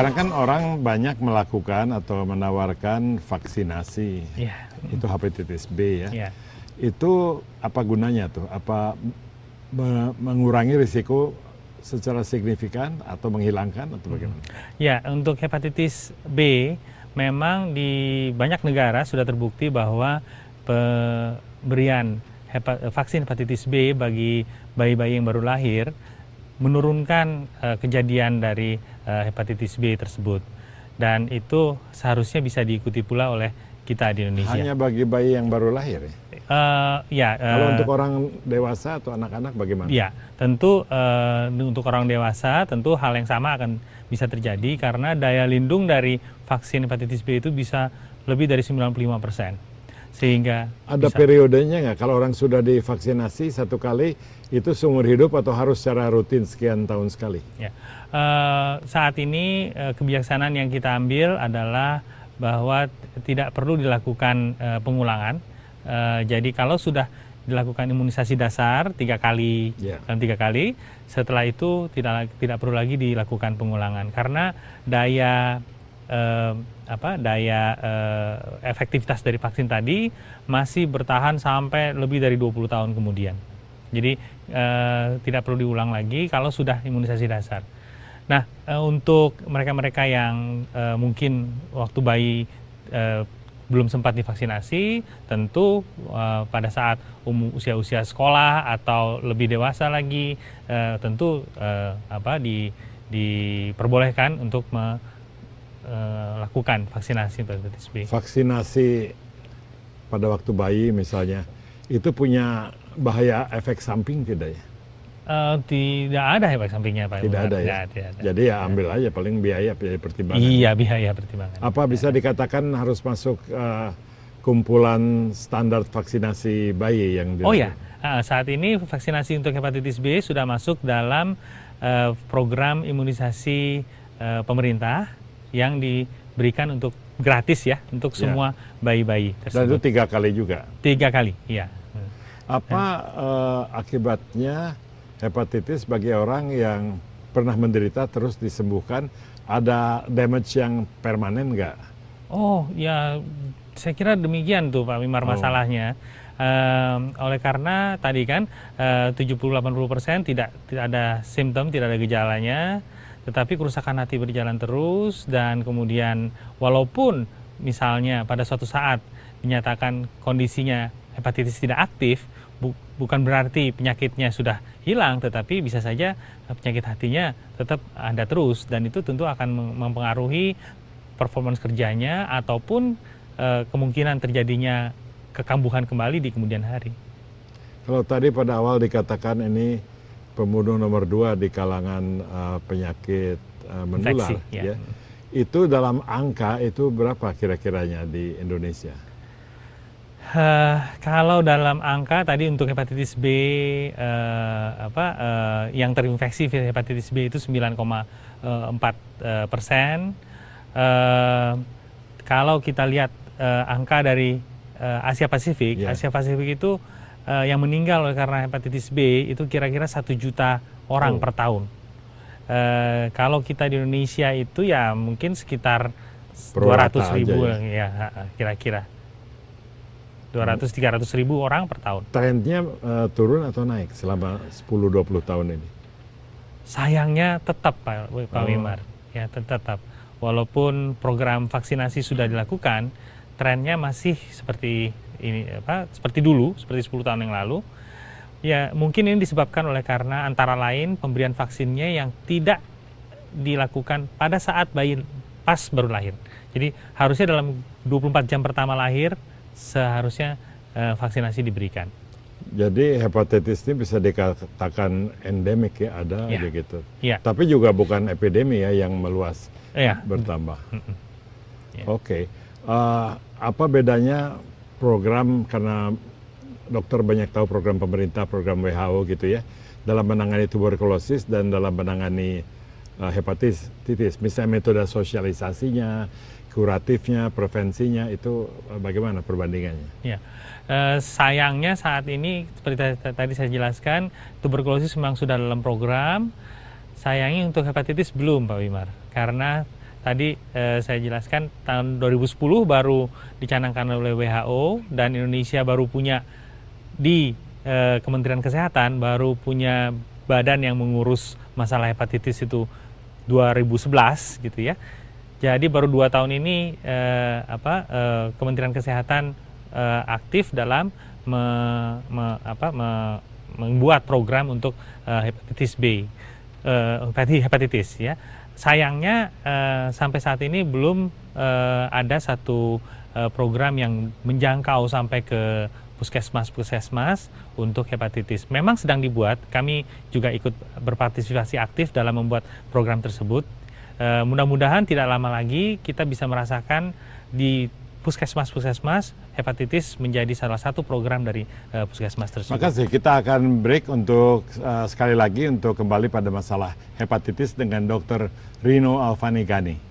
sekarang kan orang banyak melakukan atau menawarkan vaksinasi. Ya. Itu hepatitis B ya. Ya. Itu apa gunanya tuh? Apa mengurangi risiko secara signifikan atau menghilangkan atau bagaimana? Ya, untuk hepatitis B memang di banyak negara sudah terbukti bahwa pemberian vaksin hepatitis B bagi bayi-bayi yang baru lahir menurunkan kejadian dari hepatitis B tersebut. Dan itu seharusnya bisa diikuti pula oleh kita di Indonesia. Hanya bagi bayi yang baru lahir ya? Kalau untuk orang dewasa atau anak-anak bagaimana? Ya, tentu untuk orang dewasa tentu hal yang sama akan bisa terjadi karena daya lindung dari vaksin hepatitis B itu bisa lebih dari 95%. Sehingga ada periodenya nggak kalau orang sudah divaksinasi satu kali itu seumur hidup atau harus secara rutin sekian tahun sekali? Ya, saat ini kebijaksanaan yang kita ambil adalah bahwa tidak perlu dilakukan pengulangan. Jadi kalau sudah dilakukan imunisasi dasar 3 kali dalam 3 kali, setelah itu tidak perlu lagi dilakukan pengulangan karena daya efektivitas dari vaksin tadi masih bertahan sampai lebih dari 20 tahun kemudian. Jadi tidak perlu diulang lagi kalau sudah imunisasi dasar. Nah, untuk mereka-mereka yang mungkin waktu bayi belum sempat divaksinasi, tentu pada saat usia-usia sekolah atau lebih dewasa lagi, tentu diperbolehkan untuk lakukan vaksinasi hepatitis B. Vaksinasi pada waktu bayi misalnya, itu punya bahaya efek samping tidak ya? Tidak ada efek sampingnya Pak. Tidak ada ya? Tidak ada. Jadi ya ambil aja, paling biaya pertimbangan. Iya, biaya pertimbangan. Apa bisa dikatakan harus masuk kumpulan standar vaksinasi bayi yang dilakukan? Oh ya, saat ini vaksinasi untuk hepatitis B sudah masuk dalam program imunisasi pemerintah yang diberikan untuk gratis ya untuk semua bayi-bayi tersebut. Dan itu 3 kali juga? 3 kali, iya. Apa akibatnya hepatitis bagi orang yang pernah menderita terus disembuhkan? Ada damage yang permanen nggak? Oh ya, saya kira demikian tuh Pak Wimar masalahnya. Oleh karena tadi kan 70-80% tidak ada simptom, tidak ada gejalanya, tetapi kerusakan hati berjalan terus dan kemudian walaupun misalnya pada suatu saat dinyatakan kondisinya hepatitis tidak aktif, bukan berarti penyakitnya sudah hilang, tetapi bisa saja penyakit hatinya tetap ada terus dan itu tentu akan mempengaruhi performance kerjanya ataupun kemungkinan terjadinya kekambuhan kembali di kemudian hari. Kalau tadi pada awal dikatakan ini pembunuh nomor 2 di kalangan penyakit menular, ya. Itu dalam angka itu berapa kira-kiranya di Indonesia? Kalau dalam angka tadi untuk hepatitis B yang terinfeksi hepatitis B itu 9,4%. Kalau kita lihat angka dari Asia Pasifik, Asia Pasifik itu yang meninggal karena hepatitis B itu kira-kira 1 juta orang per tahun. Kalau kita di Indonesia itu ya mungkin sekitar 200.000 ya kira-kira. 200-300 ribu orang per tahun. Trennya turun atau naik selama 10-20 tahun ini? Sayangnya tetap Pak Wimar, ya tetap. Walaupun program vaksinasi sudah dilakukan, trennya masih seperti ini seperti dulu, seperti 10 tahun yang lalu. Ya mungkin ini disebabkan oleh karena antara lain pemberian vaksinnya yang tidak dilakukan pada saat bayi pas baru lahir. Jadi harusnya dalam 24 jam pertama lahir seharusnya vaksinasi diberikan. Jadi hepatitis ini bisa dikatakan endemik ya, ada aja gitu. Ya. Tapi juga bukan epidemi ya yang meluas bertambah. Oke. Apa bedanya program, karena dokter banyak tahu program pemerintah, program WHO gitu ya, dalam menangani tuberkulosis dan dalam menangani hepatitis. Misalnya metode sosialisasinya, kuratifnya, prevensinya, itu bagaimana perbandingannya? Ya, sayangnya saat ini seperti tadi saya jelaskan, tuberkulosis memang sudah dalam program. Sayangnya untuk hepatitis belum Pak Wimar, karena tadi saya jelaskan tahun 2010 baru dicanangkan oleh WHO, dan Indonesia baru punya di Kementerian Kesehatan baru punya badan yang mengurus masalah hepatitis itu 2011 gitu ya. Jadi baru 2 tahun ini Kementerian Kesehatan aktif dalam membuat program untuk hepatitis B, hepatitis ya. Sayangnya sampai saat ini belum ada satu program yang menjangkau sampai ke puskesmas untuk hepatitis. Memang sedang dibuat, kami juga ikut berpartisipasi aktif dalam membuat program tersebut. Mudah-mudahan tidak lama lagi kita bisa merasakan di puskesmas hepatitis menjadi salah satu program dari puskesmas tersebut. Makasih, kita akan break untuk sekali lagi untuk kembali pada masalah hepatitis dengan Dr. Rino Alfani Gani.